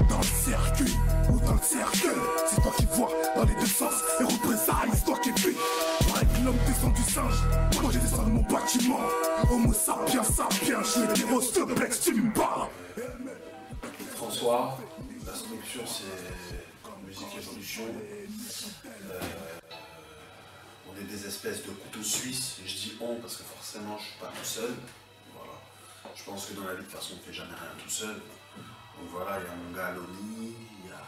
Dans le circuit ou dans le cercle, c'est toi qui vois dans les deux sens. Et représailles, c'est toi qui vis. Pareil que l'homme descend du singe, moi je descends de mon bâtiment. Homo sapiens sapiens, je suis le héros stuplex, tu me parles. François, la structure c'est musique évolution. On est des espèces de couteaux suisses, et je dis on parce que forcément je suis pas tout seul. Voilà. Je pense que dans la vie de toute façon on fait jamais rien tout seul. Donc voilà, il y a mon gars Loni, il y a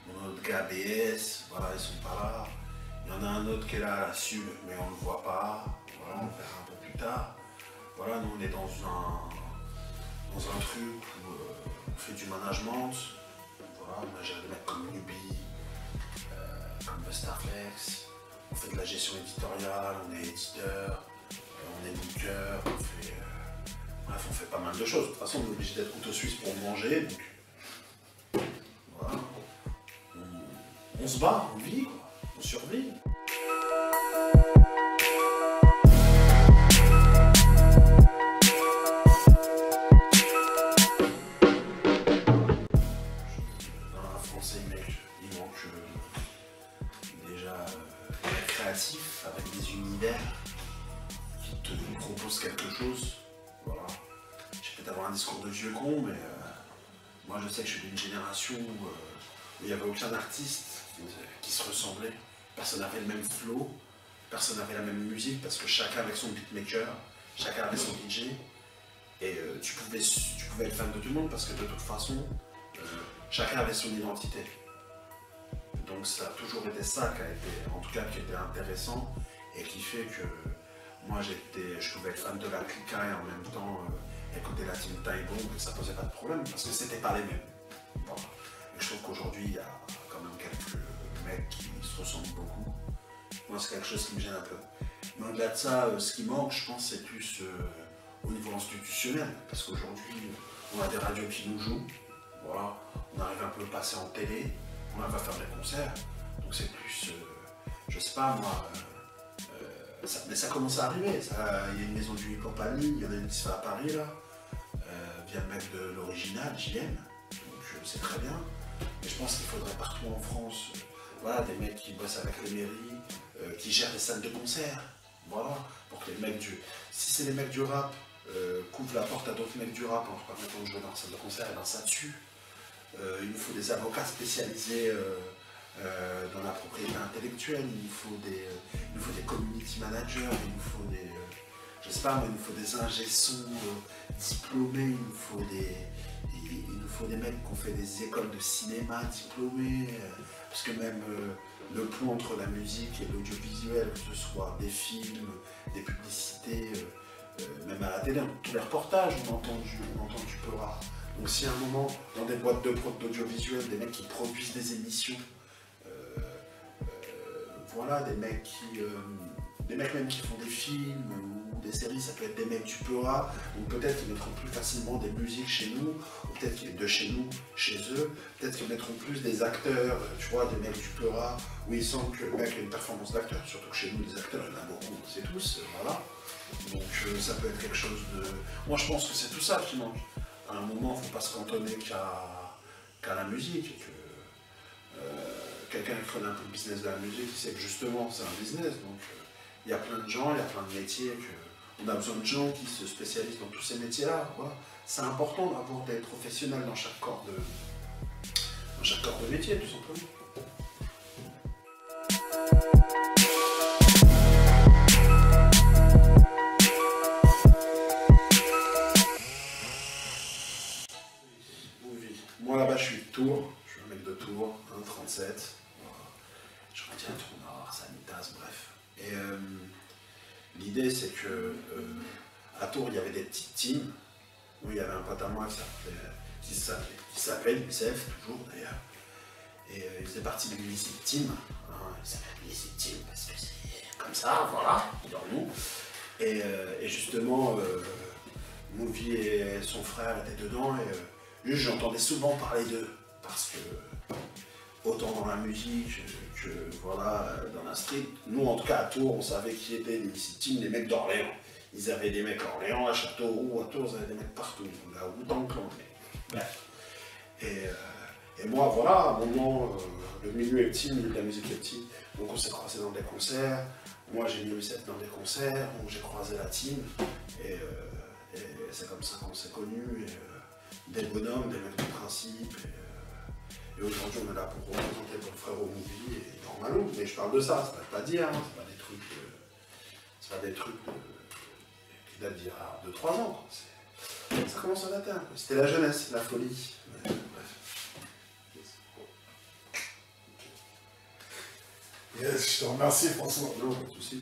mon autre gars BS, voilà, ils sont pas là. Il y en a un autre qui est là à la sub, mais on le voit pas. Voilà, on le verra un peu plus tard. Voilà, nous on est dans un truc où on fait du management. Voilà, on a géré des mecs comme Nubi, comme Starflex. On fait de la gestion éditoriale, on est éditeur, on est booker, bref, on fait pas mal de choses. De toute façon, on est obligé d'être couteau suisse pour manger, donc voilà. On se bat, on vit, quoi. On survit. Dans la français, il manque déjà créatif avec des univers qui te proposent quelque chose. Voilà. Je vais peut-être avoir un discours de vieux con, mais moi je sais que je suis d'une génération où il n'y avait aucun artiste qui se ressemblait. Personne n'avait le même flow, personne n'avait la même musique parce que chacun avait son beatmaker, chacun avait son DJ. Et tu pouvais être fan de tout le monde parce que de toute façon, chacun avait son identité. Donc ça a toujours été ça qui a été, en tout cas qui était intéressant et qui fait que moi je pouvais être fan de la Clica et en même temps écouter la Team Taïbon, et ça posait pas de problème parce que c'était pas les mêmes. Voilà. Et je trouve qu'aujourd'hui il y a quand même quelques mecs qui se ressemblent beaucoup. Moi c'est quelque chose qui me gêne un peu. Mais au-delà de ça, ce qui manque je pense c'est plus au niveau institutionnel parce qu'aujourd'hui on a des radios qui nous jouent, voilà. On arrive un peu à passer en télé. On va faire des concerts, donc c'est plus, je sais pas moi, mais ça commence à arriver. Il y a une maison du hip-hop à Lille, il y en a une qui se fait à Paris là, via le mec de l'original, JM, donc c'est très bien. Mais je pense qu'il faudrait partout en France, voilà, des mecs qui bossent avec les mairies, qui gèrent des salles de concert, voilà, pour que les mecs si c'est les mecs du rap, couvrent la porte à d'autres mecs du rap en leur permettant de jouer dans la salle de concert, et ben ça tue. Il nous faut des avocats spécialisés dans la propriété intellectuelle, il nous faut des community managers, il nous faut des, je sais pas, mais il nous faut des ingé-sons diplômés, il nous faut des mecs qui ont fait des écoles de cinéma diplômés, parce que même le pont entre la musique et l'audiovisuel, que ce soit des films, des publicités, même à la télé, tous les reportages, on entend du peu rare. Donc si à un moment, dans des boîtes de prod d'audiovisuel, des mecs qui produisent des émissions, voilà, des mecs même qui font des films ou des séries, ça peut être des mecs du Peura, donc peut-être qu'ils mettront plus facilement des musiques chez nous, ou peut-être qu'ils de chez nous, chez eux, peut-être qu'ils mettront plus des acteurs, tu vois, des mecs du Peura, où ils sentent que le mec a une performance d'acteur, surtout que chez nous, les acteurs, il y en a beaucoup, on sait tous, voilà. Donc ça peut être quelque chose de... Moi je pense que c'est tout ça qui manque. À un moment, il ne faut pas se cantonner qu'à la musique. Et que quelqu'un qui connaît un peu le business de la musique, il sait que justement, c'est un business. Donc, il y a plein de gens, il y a plein de métiers. On a besoin de gens qui se spécialisent dans tous ces métiers-là. C'est important d'avoir des professionnels dans chaque corps de métier, tout simplement. Moi là-bas je suis de Tours, je suis un mec de Tours, 37, je retiens Tours Nord, Sanitas, bref. Et l'idée c'est que à Tours il y avait des petites teams, où il y avait un pote à moi qui s'appelle Youssef, toujours d'ailleurs, et il faisait partie de l'illicite team, hein, il s'appelle l'illicite team parce que c'est comme ça, voilà, dans nous. Et justement, Movie et son frère étaient dedans, et j'entendais souvent parler d'eux, parce que autant dans la musique que voilà, dans la street, nous en tout cas à Tours, on savait qui étaient les mecs d'Orléans. Ils avaient des mecs à Orléans, à Châteauroux, à Tours, ils avaient des mecs partout, là, autant que l'anglais. Bref. Et Et moi, voilà, à un moment, le milieu est petit, le milieu de la musique est petit, donc on s'est croisés dans des concerts. Moi, j'ai mis Lucette dans des concerts, donc j'ai croisé la team, et c'est comme ça qu'on s'est connus, des bonhommes, des mecs de principe, et aujourd'hui on est là pour représenter le frère au movie, et normalement, mais je parle de ça, ça ne veut pas dire, hein, c'est pas des trucs qui datent d'il y a 2-3 ans, quoi. Ça commence à dater un peu, c'était la jeunesse, la folie, mais, bref. Yes, je te remercie François. Non, pas de soucis.